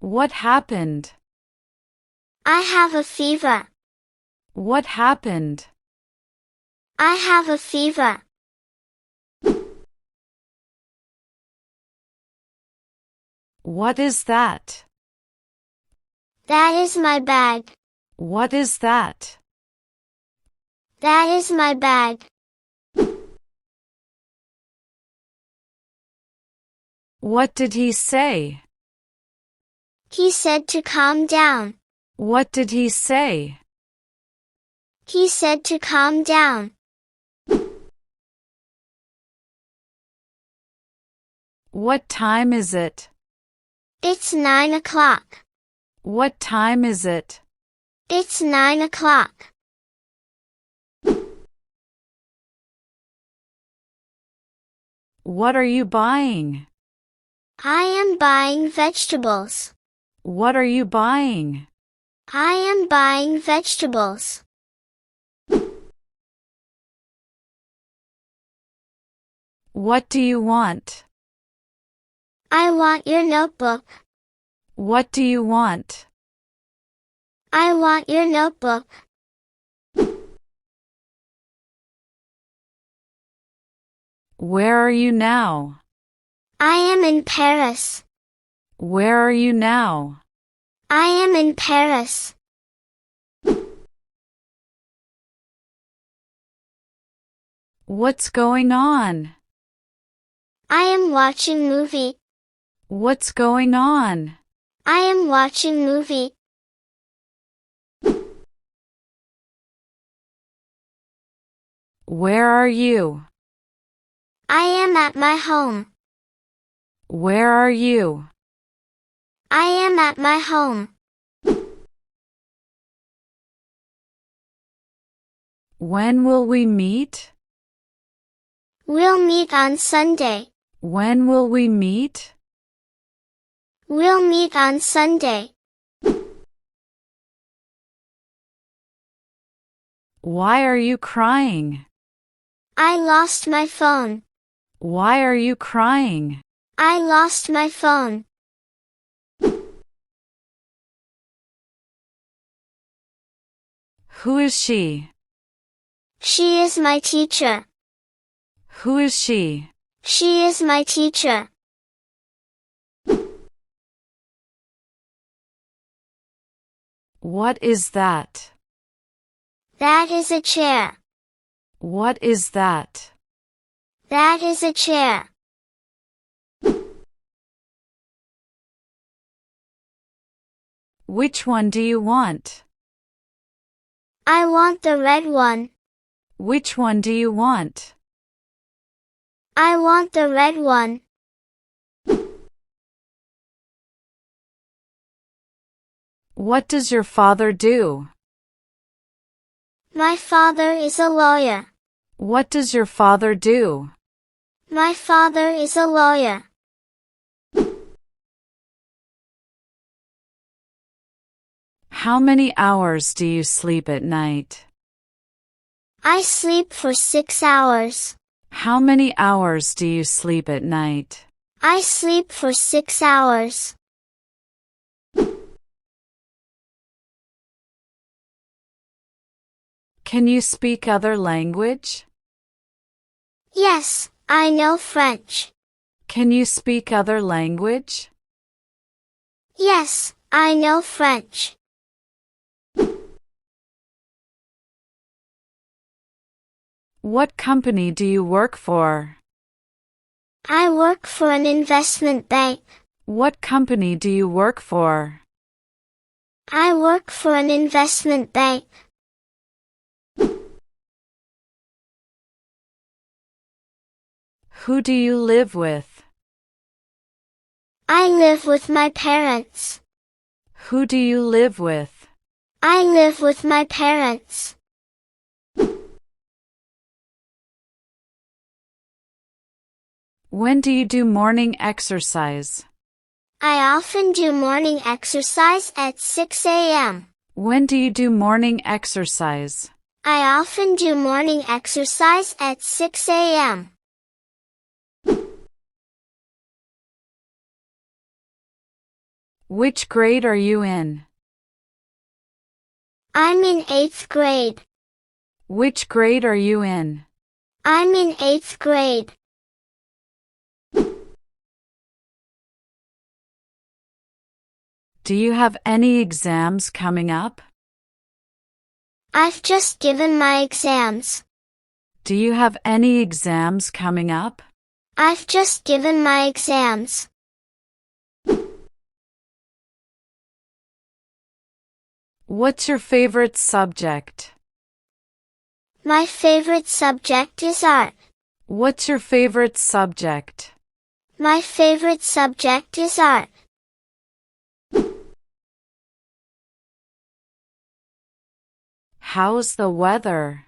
What happened? I have a fever. What happened? I have a fever. What is that? That is my bag. What is that? That is my bag. What did he say? He said to calm down. What did he say? He said to calm down. What time is it? It's 9 o'clock. What time is it? It's 9 o'clock. What are you buying? I am buying vegetables. What are you buying? I am buying vegetables. What do you want? I want your notebook. What do you want? I want your notebook. Where are you now? I am in Paris. Where are you now? I am in Paris. What's going on? I am watching movie. What's going on? I am watching movie. Where are you? I am at my home. Where are you? I am at my home. When will we meet? We'll meet on Sunday. When will we meet? We'll meet on Sunday. Why are you crying? I lost my phone. Why are you crying? I lost my phone. Who is she? She is my teacher. Who is she? She is my teacher. What is that? That is a chair. What is that? That is a chair. Which one do you want? I want the red one. Which one do you want? I want the red one. What does your father do? My father is a lawyer. What does your father do? My father is a lawyer. How many hours do you sleep at night? I sleep for 6 hours. How many hours do you sleep at night? I sleep for 6 hours. Can you speak other language? Yes, I know French. Can you speak other language? Yes, I know French. What company do you work for? I work for an investment bank. What company do you work for? I work for an investment bank. Who do you live with? I live with my parents. Who do you live with? I live with my parents. When do you do morning exercise? I often do morning exercise at 6 a.m. When do you do morning exercise? I often do morning exercise at 6 a.m. Which grade are you in? I'm in 8th grade. Which grade are you in? I'm in 8th grade. Do you have any exams coming up? I've just given my exams. Do you have any exams coming up? I've just given my exams. What's your favorite subject? My favorite subject is art. What's your favorite subject? My favorite subject is art. How's the weather?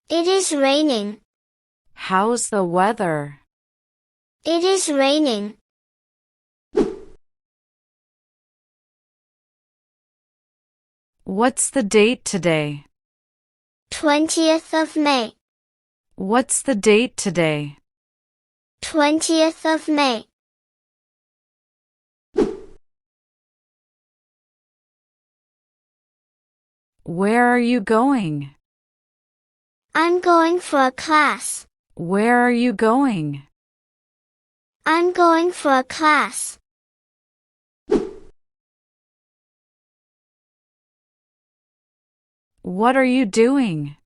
It is raining. How's the weather? It is raining. What's the date today? 20th of May. What's the date today? 20th of May. Where are you going? I'm going for a class. Where are you going? I'm going for a class. What are you doing?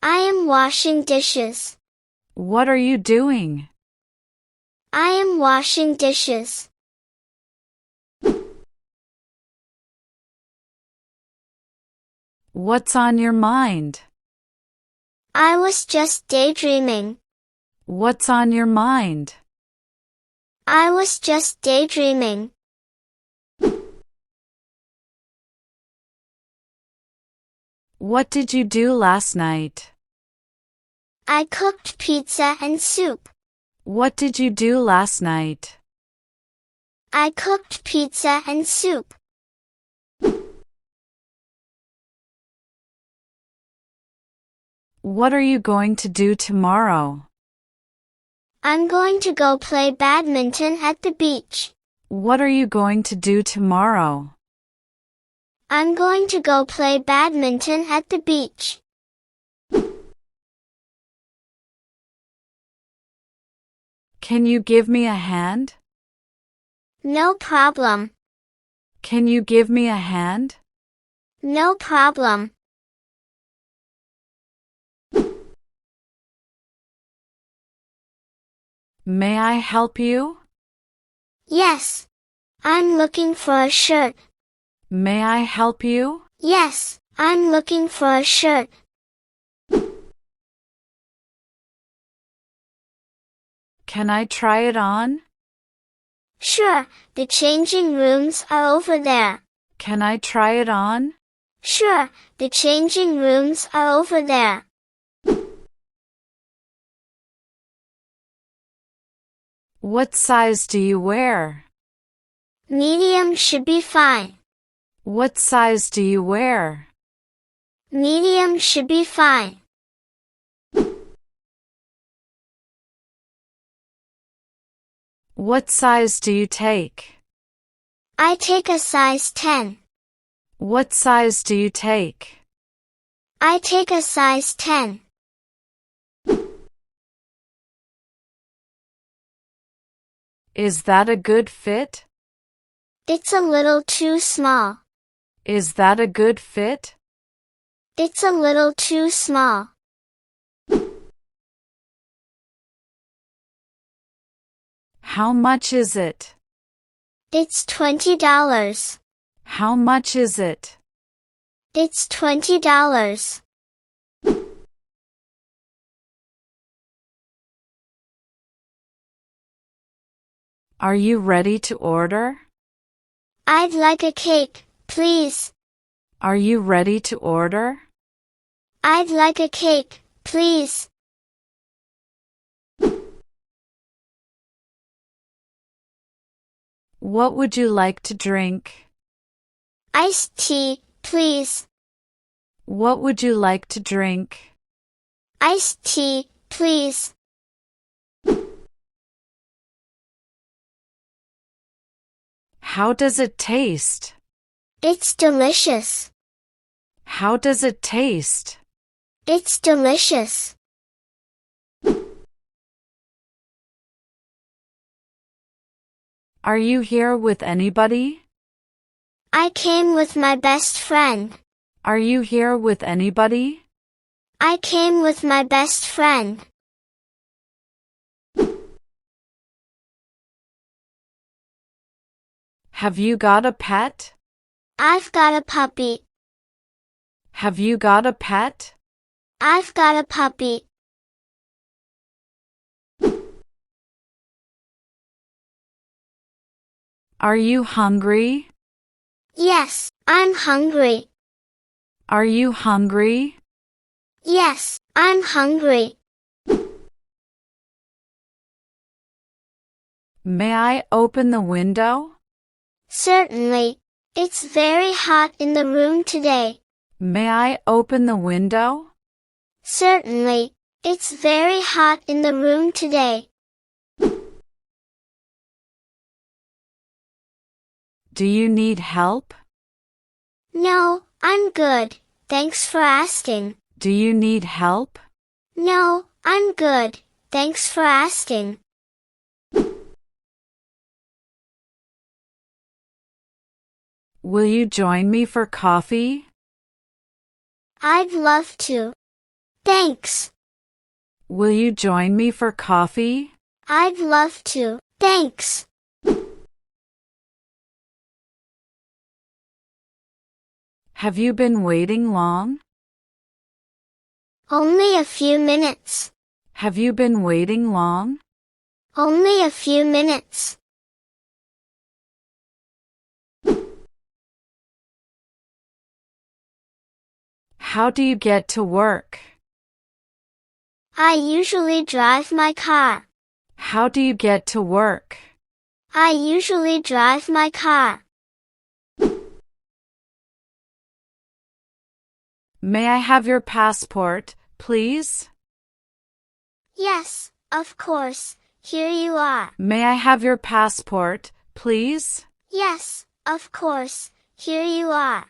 I am washing dishes. What are you doing? I am washing dishes. What's on your mind? I was just daydreaming. What's on your mind? I was just daydreaming. What did you do last night? I cooked pizza and soup. What did you do last night? I cooked pizza and soup. What are you going to do tomorrow? I'm going to go play badminton at the beach. What are you going to do tomorrow? I'm going to go play badminton at the beach. Can you give me a hand? No problem. Can you give me a hand? No problem. May I help you? Yes. I'm looking for a shirt. May I help you? Yes, I'm looking for a shirt. Can I try it on? Sure, the changing rooms are over there. Can I try it on? Sure, the changing rooms are over there. What size do you wear? Medium should be fine. What size do you wear? Medium should be fine. What size do you take? I take a size 10. What size do you take? I take a size 10. Is that a good fit? It's a little too small. Is that a good fit? It's a little too small. How much is it? It's $20. How much is it? It's $20. Are you ready to order? I'd like a cake, please. Are you ready to order? I'd like a cake, please. What would you like to drink? Iced tea, please. What would you like to drink? Iced tea, please. How does it taste? It's delicious. How does it taste? It's delicious. Are you here with anybody? I came with my best friend. Are you here with anybody? I came with my best friend. Have you got a pet? I've got a puppy. Have you got a pet? I've got a puppy. Are you hungry? Yes, I'm hungry. Are you hungry? Yes, I'm hungry. May I open the window? Certainly. It's very hot in the room today. May I open the window? Certainly. It's very hot in the room today. Do you need help? No, I'm good. Thanks for asking. Do you need help? No, I'm good. Thanks for asking. Will you join me for coffee? I'd love to. Thanks. Will you join me for coffee? I'd love to. Thanks. Have you been waiting long? Only a few minutes. Have you been waiting long? Only a few minutes. How do you get to work? I usually drive my car. How do you get to work? I usually drive my car. May I have your passport, please? Yes, of course. Here you are. May I have your passport, please? Yes, of course. Here you are.